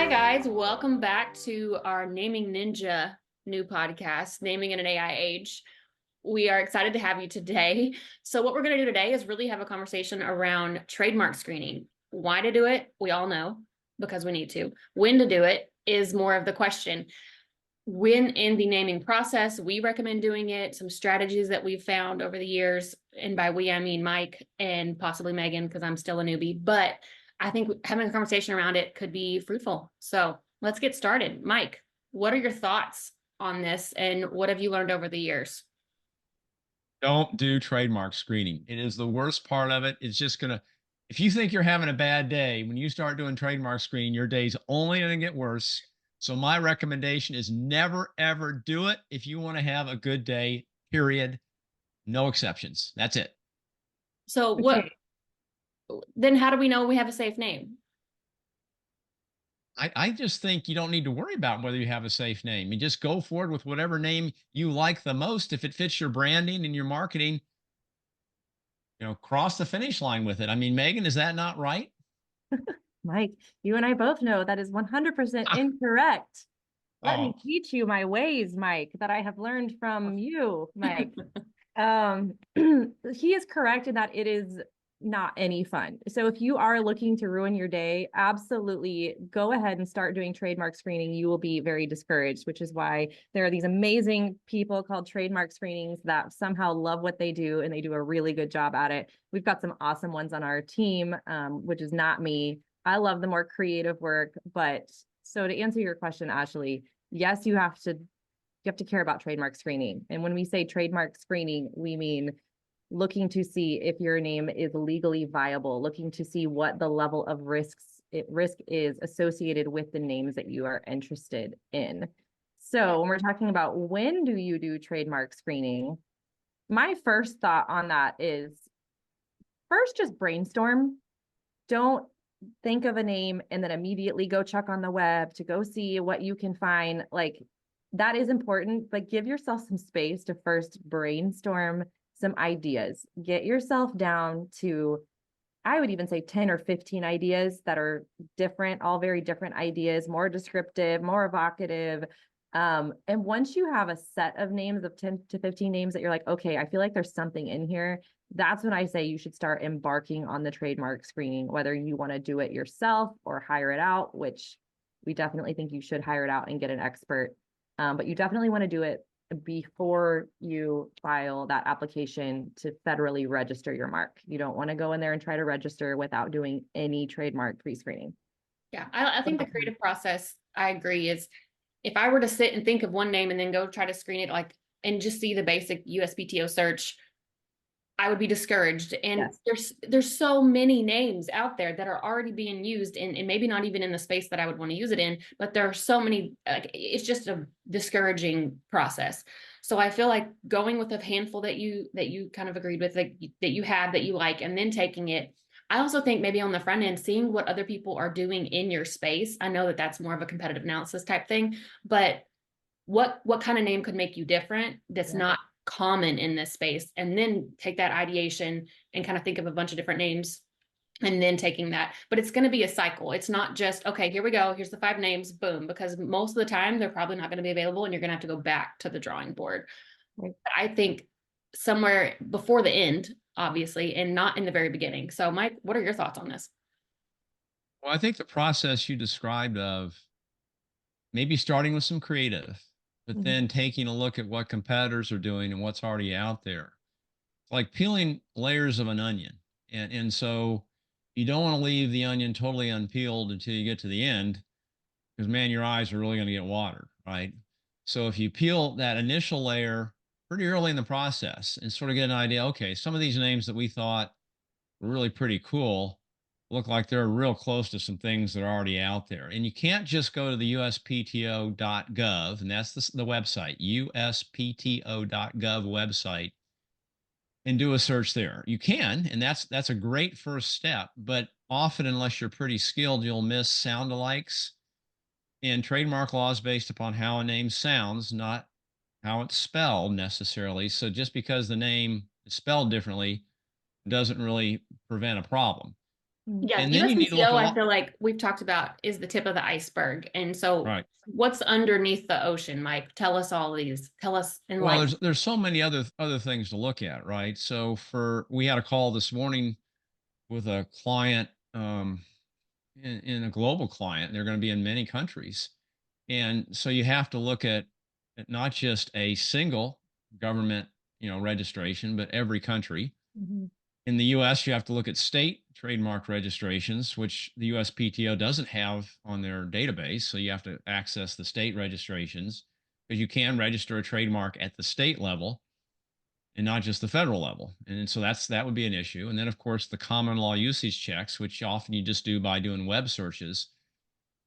Hi, guys. Welcome back to our Naming Ninja new podcast, Naming in an AI Age. We are excited to have you today. So, what we're going to do today is really have a conversation around trademark screening. Why to do it, we all know because we need to. When to do it is more of the question. When in the naming process, we recommend doing it, some strategies that we've found over the years. And by we, I mean Mike and possibly Megan, because I'm still a newbie. But I think having a conversation around it could be fruitful. So let's get started. Mike, what are your thoughts on this and what have you learned over the years? Don't do trademark screening. It is the worst part of it. It's just going to, if you think you're having a bad day, when you start doing trademark screening, your day's only going to get worse. So my recommendation is never, ever do it if you want to have a good day, period. No exceptions. That's it. So what Okay. then how do we know we have a safe name? I just think you don't need to worry about whether you have a safe name. You just go forward with whatever name you like the most. If it fits your branding and your marketing, cross the finish line with it. I mean, Megan, is that not right? Mike, you and I both know that is 100% incorrect. Let me Oh, teach you my ways, Mike, that I have learned from you, Mike. He is correct in that it is not any fun. So if you are looking to ruin your day, absolutely go ahead and start doing trademark screening. You will be very discouraged, which is why there are these amazing people called trademark screenings that somehow love what they do and they do a really good job at it. We've got some awesome ones on our team, which is not me. I love the more creative work, but so to answer your question, Ashley, yes, you have to care about trademark screening. And when we say trademark screening, we mean looking to see if your name is legally viable, looking to see what the level of risk is associated with the names that you are interested in. So when we're talking about when do you do trademark screening, my first thought on that is first just brainstorm. Don't think of a name and then immediately go check on the web to go see what you can find. Like that is important, but give yourself some space to first brainstorm some ideas. Get yourself down to, I would even say 10 or 15 ideas that are different, all very different ideas, more descriptive, more evocative. And once you have a set of names of 10 to 15 names that you're like, okay, I feel like there's something in here, that's when I say you should start embarking on the trademark screening, whether you want to do it yourself or hire it out, which we definitely think you should hire it out and get an expert. But you definitely want to do it before you file that application to federally register your mark. You don't want to go in there and try to register without doing any trademark pre-screening. Yeah, I think the creative process, I agree, is if I were to sit and think of one name and then go try to screen it like and just see the basic USPTO search, I would be discouraged. And Yes. there's so many names out there that are already being used and maybe not even in the space that I would want to use it in, but there are so many, like, it's just a discouraging process. So I feel like going with a handful that you kind of agreed with, like, that you have that you like, and then taking it. I also think maybe on the front end, seeing what other people are doing in your space. I know that that's more of a competitive analysis type thing, but what kind of name could make you different that's Yeah. not common in this space, and then take that ideation and kind of think of a bunch of different names and then taking that. But it's going to be a cycle. It's not just, okay, here we go, here's the 5 names, boom, because most of the time they're probably not going to be available and you're going to have to go back to the drawing board. Right. I think somewhere before the end, obviously, and not in the very beginning. So Mike, what are your thoughts on this? well, I think the process you described of maybe starting with some creative, but Mhm. then taking a look at what competitors are doing and what's already out there. It's like peeling layers of an onion. And so you don't want to leave the onion totally unpeeled until you get to the end, because man, your eyes are really going to get watered, right? So if you peel that initial layer pretty early in the process and sort of get an idea, okay, some of these names that we thought were really pretty cool look like they're real close to some things that are already out there. And you can't just go to the USPTO.gov, and that's the website, USPTO.gov website, and do a search there. You can, and that's a great first step, but often, unless you're pretty skilled, you'll miss sound alikes. And trademark law is based upon how a name sounds, not how it's spelled necessarily. So just because the name is spelled differently doesn't really prevent a problem. Yeah, And then you need to look USPTO, a I lot. feel like we've talked about is the tip of the iceberg. And so Right. what's underneath the ocean, Mike? Tell us all these. Tell us Well, enlighten. there's so many other things to look at, right? So we had a call this morning with a client, in a global client. They're going to be in many countries, and so you have to look at not just a single government, registration, but every country. Mhm. In the U.S., you have to look at state trademark registrations, which the USPTO doesn't have on their database. So you have to access the state registrations, because you can register a trademark at the state level and not just the federal level. And so that would be an issue. And then, of course, the common law usage checks, which often you just do by doing web searches.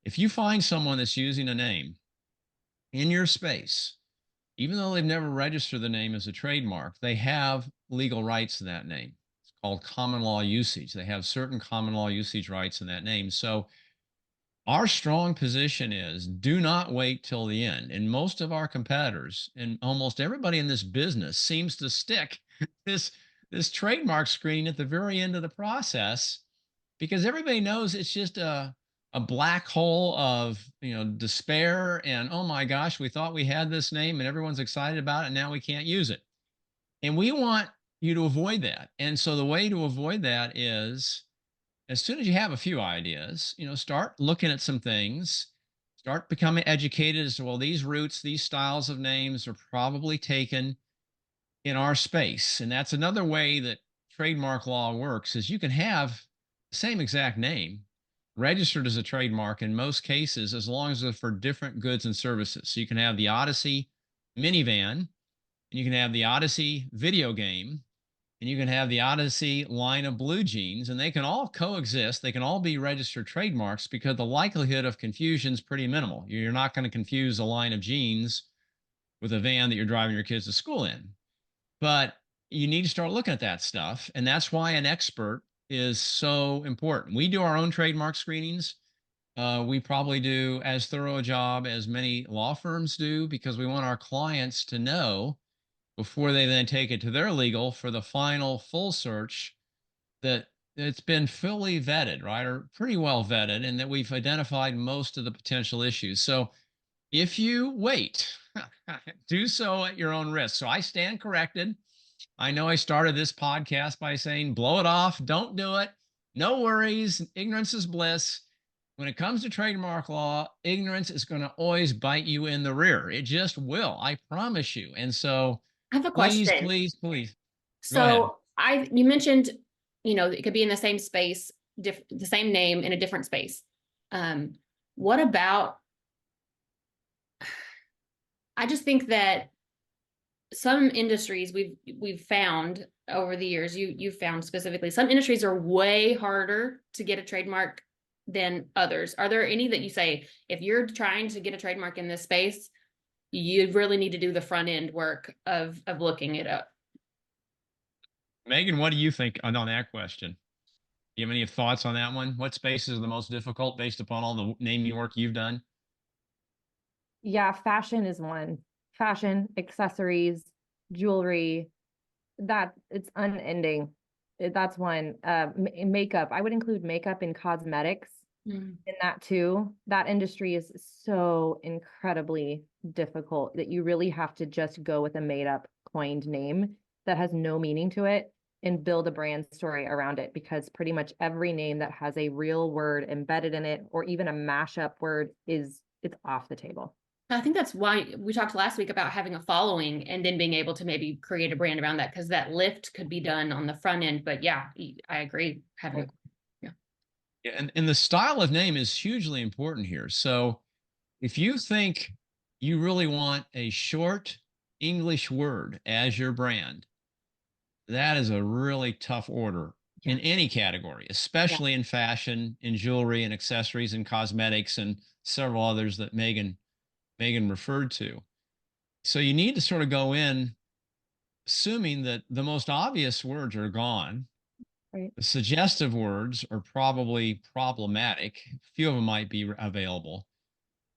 If you find someone that's using a name in your space, even though they've never registered the name as a trademark, they have legal rights to that name. It's called common law usage. They have certain common law usage rights in that name. So our strong position is do not wait till the end. And most of our competitors and almost everybody in this business seems to stick this this trademark screen at the very end of the process, because everybody knows it's just a black hole of despair, and oh my gosh, we thought we had this name and everyone's excited about it and now we can't use it. And we want you to avoid that. And so the way to avoid that is, as soon as you have a few ideas, start looking at some things, start becoming educated as to, well, these roots, these styles of names are probably taken in our space. And that's another way that trademark law works, is you can have the same exact name registered as a trademark in most cases, as long as they're for different goods and services. So you can have the Odyssey minivan, and you can have the Odyssey video game, and you can have the Odyssey line of blue jeans, and they can all coexist. They can all be registered trademarks, because the likelihood of confusion is pretty minimal. You're not going to confuse a line of jeans with a van that you're driving your kids to school in. But you need to start looking at that stuff. And that's why an expert is so important. We do our own trademark screenings. We probably do as thorough a job as many law firms do, because we want our clients to know before they then take it to their legal for the final full search that it's been fully vetted, right? Or pretty well vetted, and that we've identified most of the potential issues. So if you wait, do so at your own risk. So I stand corrected. I know I started this podcast by saying, blow it off, don't do it. No worries. Ignorance is bliss. When it comes to trademark law, ignorance is going to always bite you in the rear. It just will. I promise you. And so I have a please, question. please, please go ahead. So you mentioned, it could be in the same space, the same name in a different space. What about, I just think that some industries we've found over the years, you've found specifically, some industries are way harder to get a trademark than others. Are there any that you say, if you're trying to get a trademark in this space, you really need to do the front end work of looking it up? Megan, what do you think on that question? Do you have any thoughts on that one? What spaces are the most difficult based upon all the naming work you've done? Yeah, fashion is one. Fashion, accessories, jewelry, that it's unending. That's one. Makeup. I would include makeup and cosmetics Mm. in that too. That industry is so incredibly difficult that you really have to just go with a made up coined name that has no meaning to it and build a brand story around it, because pretty much every name that has a real word embedded in it or even a mashup word it's off the table. I think that's why we talked last week about having a following and then being able to maybe create a brand around that, because that lift could be done on the front end. But yeah, I agree. Yeah, and the style of name is hugely important here. So if you think you really want a short English word as your brand, that is a really tough order in any category, especially in fashion, in jewelry and accessories and cosmetics and several others that Megan referred to. So you need to sort of go in assuming that the most obvious words are gone. Right. The suggestive words are probably problematic. A few of them might be available.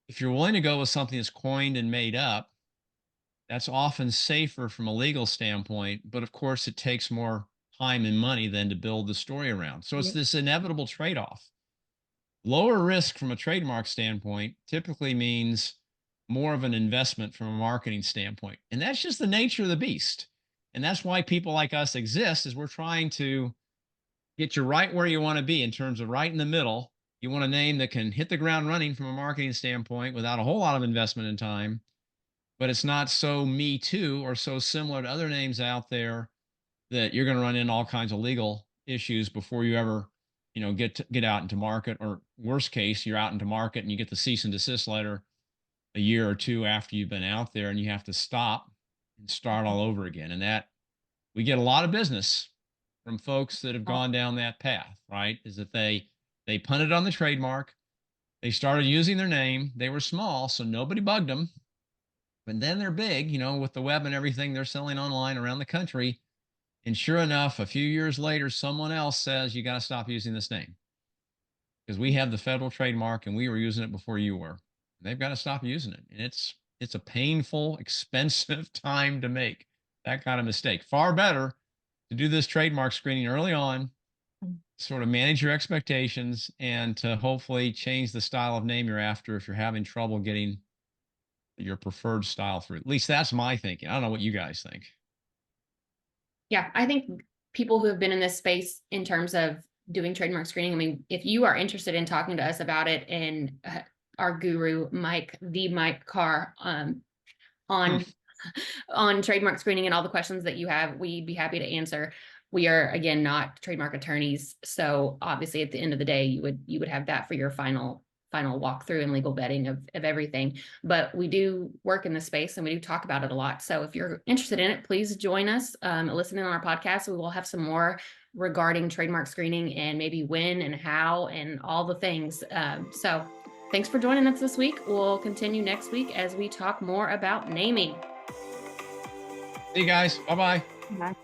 If you're willing to go with something that's coined and made up, that's often safer from a legal standpoint, but of course it takes more time and money than to build the story around. So it's Yep. this inevitable trade-off. Lower risk from a trademark standpoint typically means more of an investment from a marketing standpoint. And that's just the nature of the beast. And that's why people like us exist, is we're trying to get you right where you want to be in terms of right in the middle. You want a name that can hit the ground running from a marketing standpoint without a whole lot of investment in time, but it's not so me too or so similar to other names out there that you're going to run into all kinds of legal issues before you ever, get out into market. Or worst case, you're out into market and you get the cease and desist letter a year or two after you've been out there, and you have to stop and start all over again. And that, we get a lot of business from folks that have gone down that path, right? Is that they punted on the trademark, they started using their name, they were small, so nobody bugged them. But then they're big, with the web and everything, they're selling online around the country. And sure enough, a few years later, someone else says, you got to stop using this name because we have the federal trademark and we were using it before you were. They've got to stop using it. And it's a painful, expensive time to make that kind of mistake. Far better to do this trademark screening early on, sort of manage your expectations, and to hopefully change the style of name you're after if you're having trouble getting your preferred style through. At least that's my thinking. I don't know what you guys think. Yeah, I think people who have been in this space in terms of doing trademark screening, I mean, if you are interested in talking to us about it, and our guru, Mike Carr, on trademark screening and all the questions that you have, we'd be happy to answer. We are, again, not trademark attorneys. So obviously at the end of the day, you would have that for your final walkthrough and legal vetting of everything. But we do work in this space and we do talk about it a lot. So if you're interested in it, please join us, listen in on our podcast. We will have some more regarding trademark screening and maybe when and how and all the things. So thanks for joining us this week. We'll continue next week as we talk more about naming. See you guys. Bye-bye. Bye.